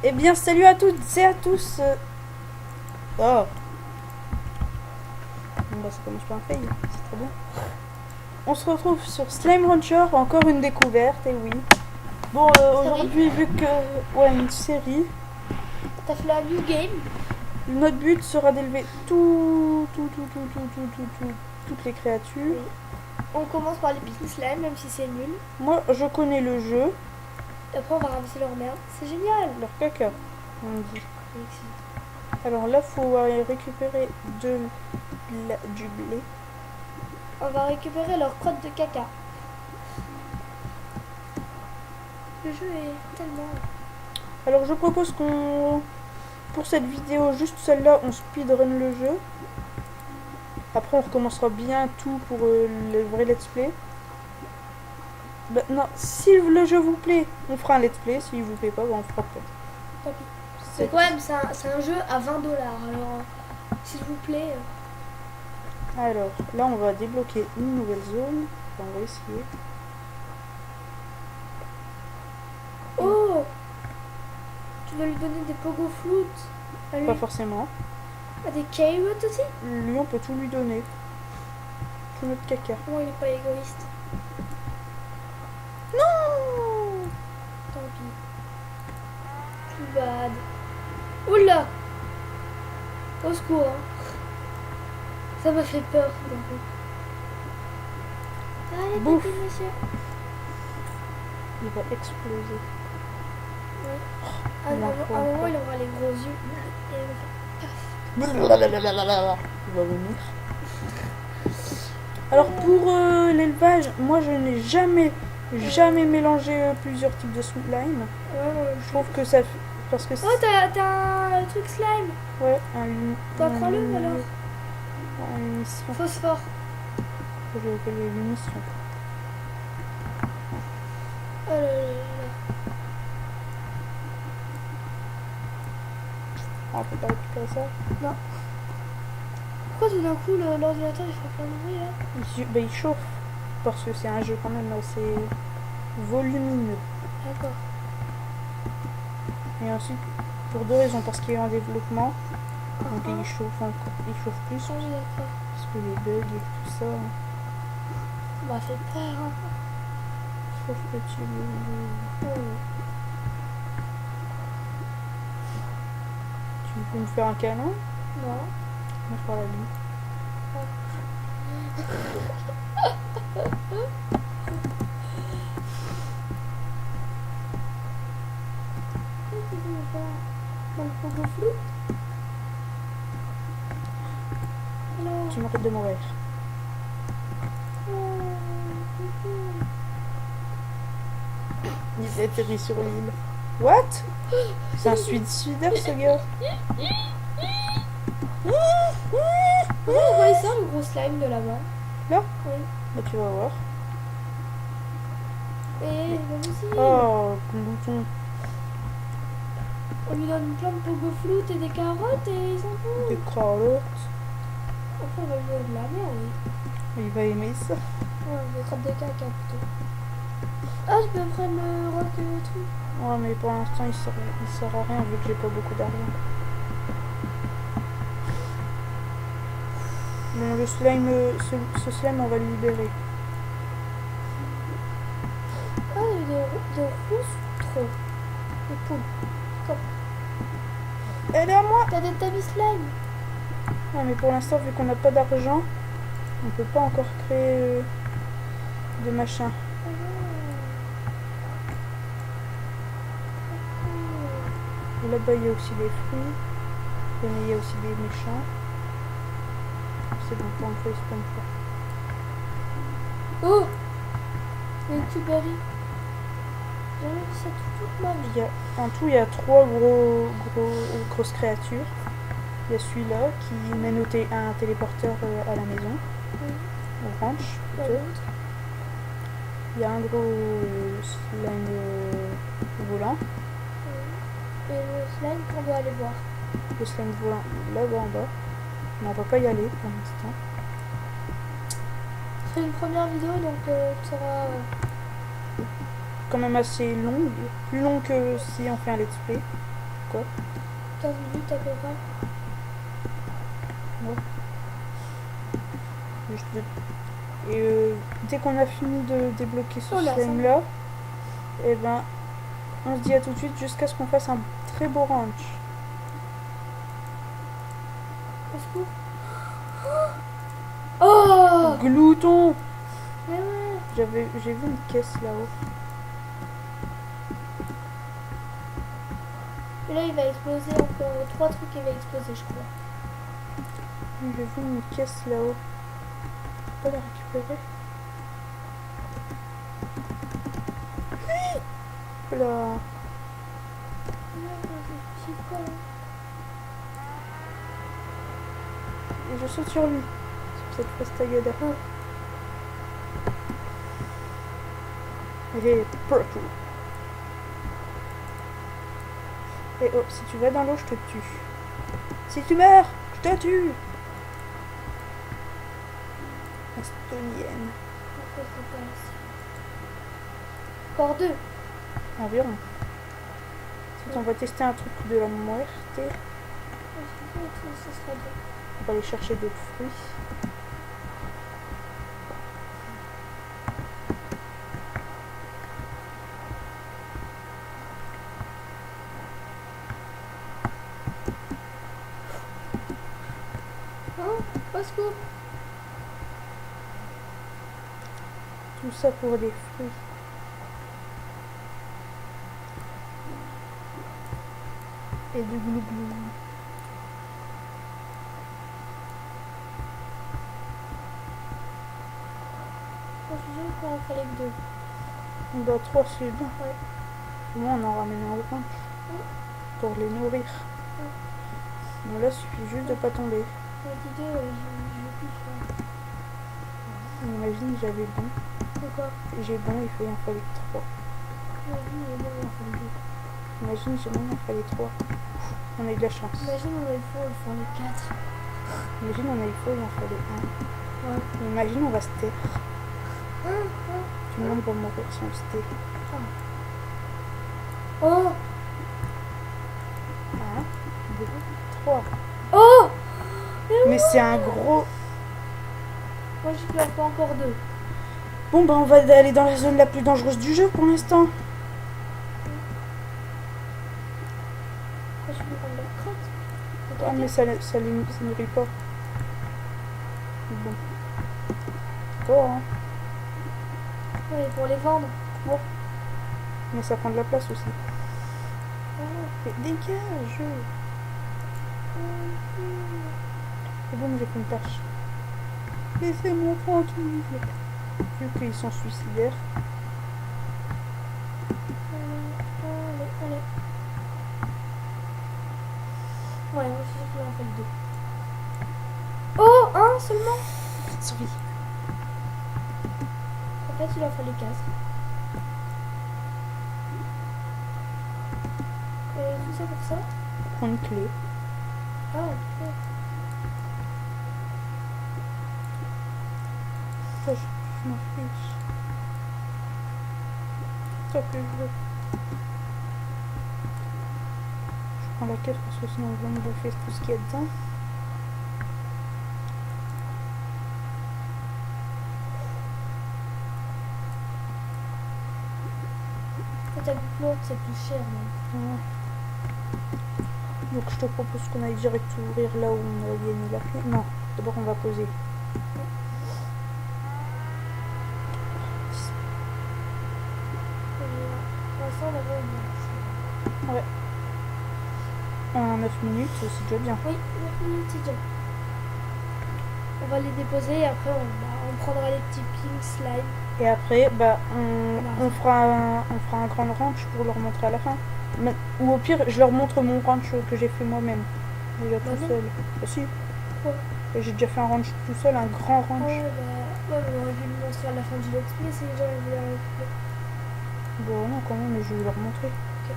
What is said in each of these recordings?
Eh bien, salut à toutes et à tous. Oh. Bon, bah, ça commence par un fail. C'est très bien. On se retrouve sur Slime Rancher, encore une découverte, et oui. Bon, aujourd'hui, vu que... Ouais, une série. T'as fait la new game. Notre but sera d'élever toutes les créatures. Oui. On commence par les Pink Slime, même si c'est nul. Moi, je connais le jeu. Après, on va ramasser leur merde. C'est génial. Leur caca, on dit. Oui, Alors là, faut récupérer du blé. on va récupérer leur crotte de caca. Le jeu est tellement... Alors je propose qu'on, pour cette vidéo, juste celle-là, on speedrun le jeu. Après on recommencera bien tout pour le vrai let's play. Bah, non, si le jeu vous plaît, on fera un let's play. S'il vous plaît pas, bah, on fera pas. Tant pis. C'est quand même, c'est un jeu à 20 $. Alors, s'il vous plaît... Alors là on va débloquer une nouvelle zone. Enfin, on va essayer. Oh, tu vas lui donner des pogo flutes. Pas forcément. Des carottes aussi. Lui on peut tout lui donner. Tout notre caca. Moi, il est pas égoïste. Non. Tant pis. Too bad. Oula. Au secours. Hein. Ça m'a fait peur. Allez, Bouffe. papy, monsieur. Il va exploser. Ouais. Oh, À un il en moment, faut à un moment, encore. il aura les gros yeux. Et il va faire... Il va venir. Alors pour l'élevage, moi je n'ai jamais mélangé plusieurs types de slime. Ouais, Je trouve que ça fait... Parce que oh, t'as un truc slime. ouais, Bah, prends-le alors. Une mission. Phosphore. Je vais appeler une mission. Oh là là là. Ah, on peut pas récupérer ça. Non. Pourquoi tout d'un coup l'ordinateur il fait plein de bruit là? Il chauffe. Parce que c'est un jeu quand même assez volumineux. D'accord. Et ensuite, pour deux raisons. Parce qu'il est en développement. Donc il chauffe plus. Changer d'accord. Parce que les bugs et tout ça. Bah fait peur hein. Sauf que tu veux me faire un câlin? Non. Moi je parle à lui. Dans le pogo flou. Alors. Tu m'arrêtes de mourir. Il atterrit sur l'île. What? C'est un suicidaire ce gars. On voit ça le gros slime de là-bas. Là? Oui. Bah tu vas voir. Et vas-y. Oh, glouton. On lui donne plein de pogo flou et des carottes et ils s'en foutent. Des carottes. Après on va lui donner de la merde. Il va aimer ça. Ouais, des crottes de caca plutôt. Ah, je peux prendre le rock et le truc. Ouais, mais pour l'instant il sert à rien vu que j'ai pas beaucoup d'argent. Bon, le slime, ce slime on va le libérer. Ah, il y a des rousses trop. Des poules. Comme. Elle est à moi. T'as des tabis slime. Ouais, mais pour l'instant vu qu'on n'a pas d'argent, on peut pas encore créer de machin. Là-bas il y a aussi des fruits. Il y a aussi des méchants. C'est bon, pour un peu, c'est comme ça. Oh, une tuberry. J'ai jamais vu ça toute ma vie. En tout, il y a trois grosses créatures. Il y a celui-là qui mène un téléporteur à la maison, au ranch. La plutôt. l'autre. Il y a un gros slime volant. Et le slime qu'on doit aller voir. Le slime volant là-bas en bas. Mais on va pas y aller pour l'instant. C'est une première vidéo donc tu seras. Quand même assez longue, plus long que si on fait un let's play. Quoi? 15 minutes à peu près. Ouais. Juste de- Et dès qu'on a fini de débloquer ce Oh là, ça slime là, et ben on se dit à tout de suite jusqu'à ce qu'on fasse un très beau ranch. Au secours. Oh Glouton! mais ouais. J'ai vu une caisse là-haut. Et là, il va exploser encore 3 trucs, il va exploser, je crois. J'ai vu une caisse là-haut. Je peux pas la récupérer. Là. Et je saute sur lui. Cette fois, c'est ta galère. Et purple. Et oh, si tu vas dans l'eau, je te tue. Si tu meurs, je te tue. Estonienne. Encore 2. Environ. Ensuite, on va tester un truc de la muerte. Ce sera 2. On va aller chercher d'autres fruits. Oh, au secours. Tout ça pour des fruits. Et du glouglou. Je suis sûre qu'on en fallait que 2. Bah 3 c'est bien. Ouais. Au moins on en ramène un au ranch. Pour les nourrir. Bon là, il suffit juste de pas tomber. J'ai dit 2, je veux plus faire. Imagine, j'avais bon. Pourquoi? J'ai bon, il en fallait 3. Imagine, il en fallait 2. Imagine, j'ai bon, il en fallait 3. On a eu de la chance. Imagine, on a eu faux, il fallait 4. Imagine, on a eu faux, il en fallait 1. Ouais. Imagine, on va se taire. Tout le monde va mourir si on se tait. Oh 1, 2, 3. Oh Mais c'est un gros... Moi, je peux en faire encore 2. Bon, bah on va aller dans la zone la plus dangereuse du jeu pour l'instant. Je peux prendre la crotte. Ah, mais ça nourrit pas. Bon. D'accord, hein. Ouais, pour les vendre. Ouais. Mais ça prend de la place aussi. Ah. Mais dégage! C'est bon, j'ai fait une tâche. Laissez-moi tranquille. Vu qu'ils sont suicidaires. Allez. Ouais, moi je sais qu'il en fait 2. Oh 1 seulement. Sorry. En fait, il en fallait 4. Et tout ça pour ça? Prendre une clé. Ah, ok. Ça, je m'en fiche. Toi que je veux. Je prends la caisse parce que sinon ils vont me bouffer tout ce qu'il y a dedans. Quand t'as plus lourde, c'est plus cher. Même. Ouais. Donc je te propose qu'on aille direct ouvrir là où on a gagné la clé. Non, d'abord on va poser. Pour l'instant, on a vraiment Ouais. En 9 minutes, c'est déjà bien. Oui, 9 minutes, c'est déjà. On va les déposer et après on prendra les petits pink slime. Et après, bah, on fera un grand ranch pour leur montrer à la fin. Ou au pire, je leur montre mon ranch que j'ai fait moi-même. Déjà tout non. seul. Bah si. Quoi? J'ai déjà fait un ranch tout seul, un grand ranch. Ouais, on aurait dû le montrer à la fin du let's play si les gens voulaient la récupérer. Bon, non, quand même, mais je vais leur montrer. Ok.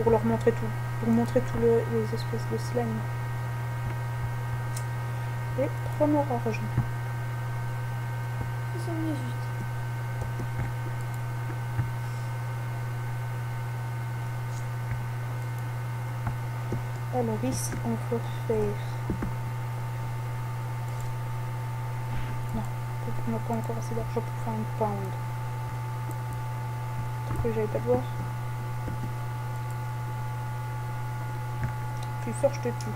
Pour leur montrer tout. Pour montrer tous les espèces de slime. Et 3 noirs argent. Ils sont venus juste. Alors ici, on va faire... Non, on n'a pas encore assez d'argent pour faire une pound. Que j'avais pas de voir. Tu sors, je te tue.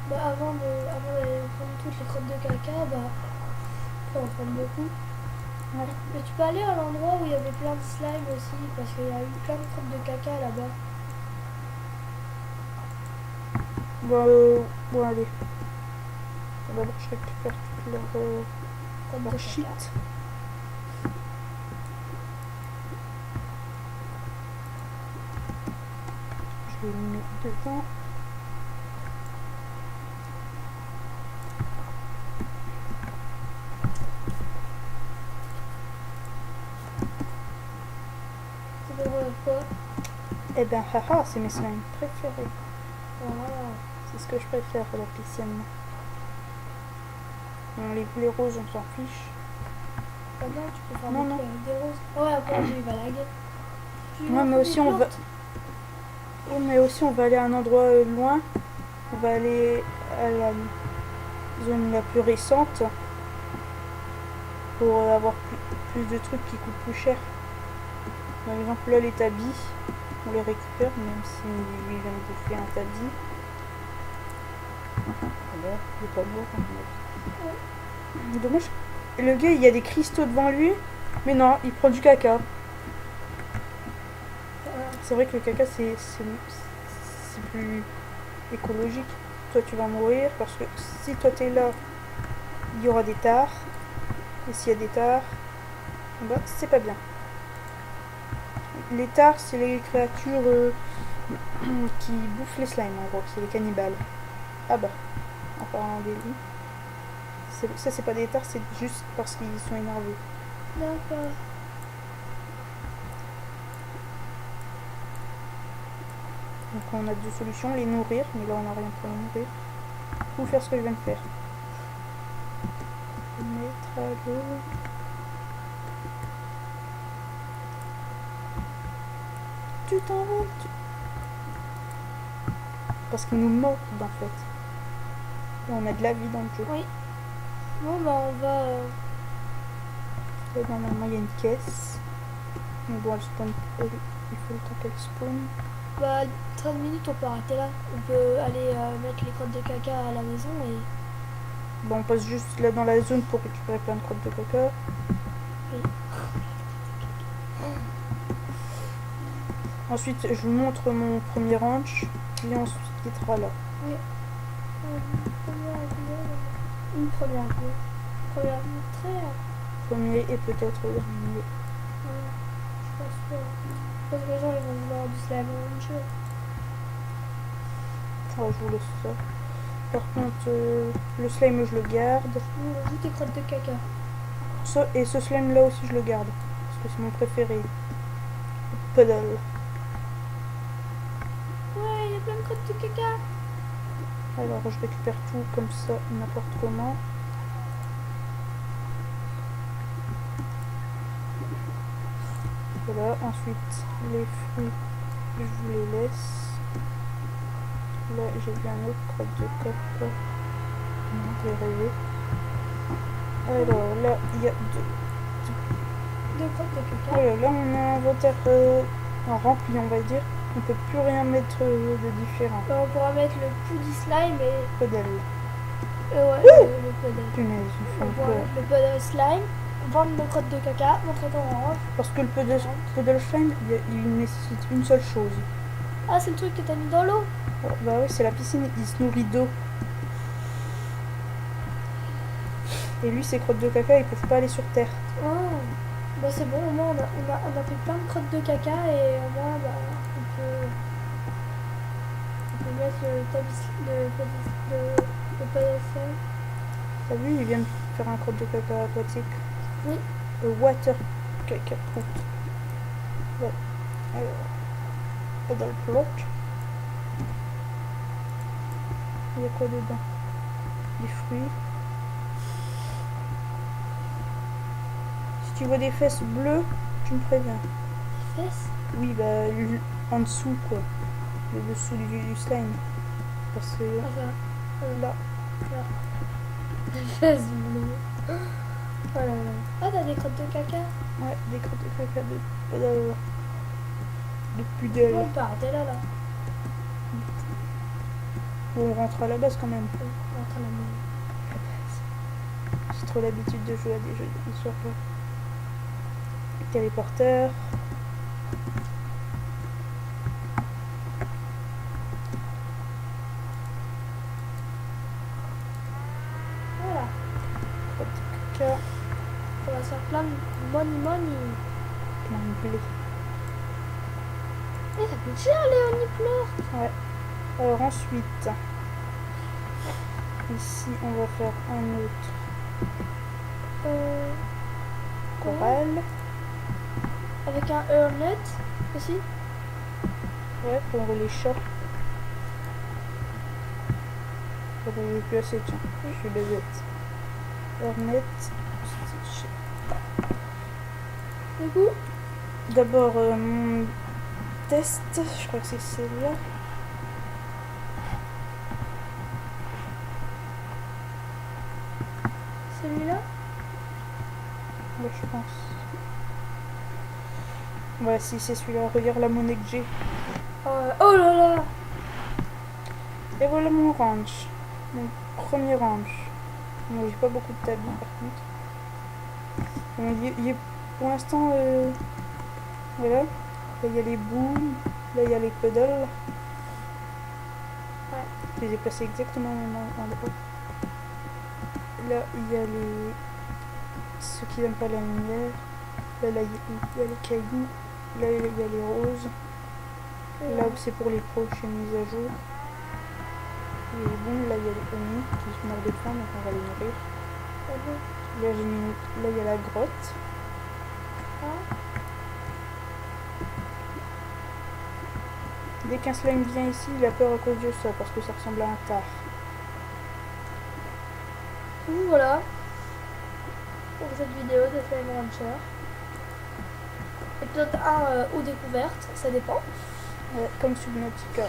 Bah, avant d'aller prendre toutes les crottes de caca, bah, faut en prendre beaucoup. Ouais. Mais tu peux aller à l'endroit où il y avait plein de slime aussi, parce qu'il y a eu plein de crottes de caca là-bas. Bon, allez. D'abord, je récupère toute Crottes leur de shit. caca. Je les mets devant. C'est pour quoi? Eh ben, haha, c'est mes slimes préférés. Voilà. C'est ce que je préfère à la piscine. Bon, les roses, on s'en fiche. Ah non, tu peux faire Non, des non. trucs avec des roses. Ouais, après, il va laguer. Ouais, mais aussi on va... Oui, mais aussi on va aller à un endroit loin. On va aller à la zone la plus récente pour avoir plus de trucs qui coûtent plus cher. Par exemple, là, les tabis, on les récupère, même si lui vient de bouffer un tabi. Alors, il est pas beau, à mon avis. Dommage. Le gars, il y a des cristaux devant lui, mais non, il prend du caca. C'est vrai que le caca, c'est plus écologique. Toi, tu vas mourir parce que si toi, t'es là, il y aura des tares. Et s'il y a des tares, bah, c'est pas bien. Les tares, c'est les créatures qui bouffent les slimes, en gros. C'est les cannibales. Ah bah, en parlant des lits. Ça, c'est pas des tares, c'est juste parce qu'ils sont énervés. D'accord. Donc on a deux solutions, les nourrir, mais là on n'a rien pour les nourrir. Ou faire ce que je viens de faire. Mettre à l'eau. Tu t'envoles. Parce qu'ils nous mordent en fait. Et on a de la vie dans le jeu. Oui. Bon, bah, on va. Là, normalement il y a une caisse. Mais bon, elle spawn. Il faut le temps qu'elle spawn. Bah, 13 minutes, on peut arrêter là. On peut aller mettre les crottes de caca à la maison et. Bon, on passe juste là dans la zone pour récupérer plein de crottes de caca. Oui. Ensuite, je vous montre mon premier ranch. Et ensuite, il sera là. Oui. Une première vue. Première vue très. Premier et peut-être le dernier. Je pense que. Je pense que les gens ils vont vouloir du slime rancher. Oh, je vous laisse ça. Par contre, le slime, je le garde. On rajoute des crottes de caca. Et ce slime là aussi, je le garde. Parce que c'est mon préféré. Puddle. Ouais, il y a plein de crottes de caca. Alors, je récupère tout comme ça, n'importe comment. Voilà, ensuite, les fruits, je vous les laisse. Là, j'ai vu un autre crotte de caca. Non, j'ai rêvé. Alors, là, il y a Deux crottes de caca. voilà, là, on a un inventaire rempli, on va dire. On peut plus rien mettre de différent. On pourra mettre le puddle slime et. Puddle. Ouais, le puddle. Punaise, ils On font pourra peur. mettre le puddle slime, vendre nos crottes de caca, montrer ton range. Parce que le puddle slime, il nécessite une seule chose. Ah, c'est le truc que t'as mis dans l'eau. Oh, bah oui, c'est la piscine, il se nourrit d'eau. Et lui, ses crottes de caca, ils peuvent pas aller sur terre. Oh. Bah c'est bon, au moins on a fait plein de crottes de caca et au moins bah, on peut mettre le puddle slime. T'as vu, il vient de faire un crotte de caca aquatique. Oui. Water caca fruit. Ouais. Alors, puddle plot. Il y a quoi dedans? Des fruits. tu vois des fesses bleues, tu me préviens. Les fesses. Oui, bah, en dessous, quoi. Le dessous du slime. Parce que Enfin, là, les fesses bleues. Oh là là. Ah, t'as des crottes de caca. ouais, des crottes de caca de pudel. Bon, on peut arrêter là. Bon, on rentre à la base quand même. On rentre à la maison. J'ai trop l'habitude de jouer à des jeux de sur téléporteur. Voilà. Crotte de caca, On va se faire plein de money. plein de blé. Eh, ça coûte cher les Oniflore. Ouais. Alors ensuite, ici on va faire un autre corail. Avec un Earnet aussi. Ouais, pour les chats. J'en ai plus assez, tiens. Je suis bête. Hermet. Du coup, D'abord, mon test. Je crois que c'est celle-là. celui-là. Ouais, je pense. Ouais, si c'est celui-là. Regarde la monnaie que j'ai. Oh là là. Et voilà mon range. Mon premier range. Bon, j'ai pas beaucoup de tabis par contre. Bon, il y a, pour l'instant, voilà. Là, il y a les booms. Là, il y a les pedals. Ouais. Je les ai placés exactement au même endroit. Là, il y a les... ceux qui n'aiment pas la lumière. Là, il y a les cailloux. Là, il y a les roses. Là, c'est pour les prochaines mises à jour. Et bon, là, il y a les onis qui meurent de faim, donc on va les nourrir. Là, là, il y a la grotte. Dès qu'un slime vient ici, il a peur à cause de ça, parce que ça ressemble à un tar. Voilà pour cette vidéo de Slime Rancher. Épisode 1 ou découverte, ça dépend. Ouais, comme Subnautica.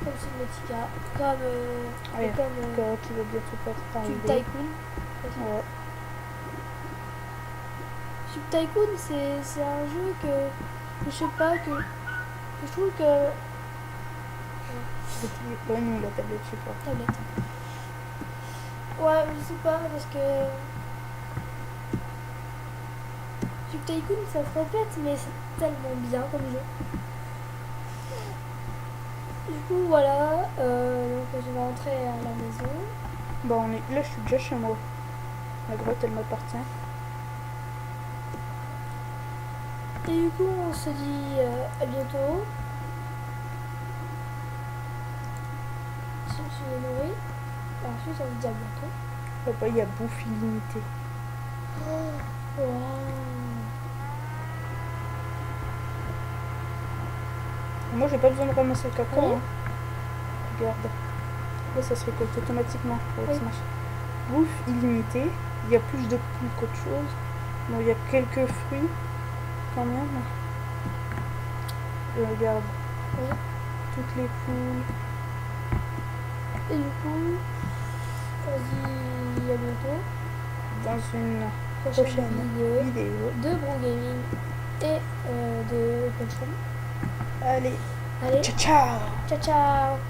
Comme Subnautica, comme Ouais, comme qui va bientôt pas Sub t'arriver. Tycoon. Ouais. Sub Tycoon, c'est un jeu que je sais pas, que je trouve que... Le téléphone ou la tablette, je sais pas. Tablette. Ouais, je sais pas, parce que... Sub Tycoon, ça se répète, mais c'est tellement bien comme jeu. Du coup, voilà, donc je vais rentrer à la maison. Bon, là, je suis déjà chez moi. La grotte, elle m'appartient. Et du coup, on se dit à bientôt. Si je suis nourrie. Et ensuite, on se dit à bientôt. Papa, il y a bouffe illimitée. Oh, wow. Moi, j'ai pas besoin de ramasser le caca. Oui. Hein. Regarde. Là, ça se récolte automatiquement. Oui. Bouffe illimitée. Il y a plus de poules qu'autre chose. Bon, il y a quelques fruits quand même. Regarde. Oui. Toutes les poules. Et du coup, on se dit à bientôt. Dans une Prochaine vidéo. de Bro Gaming et de Punchroom. Allez. Allez, Ciao, ciao. ciao ciao.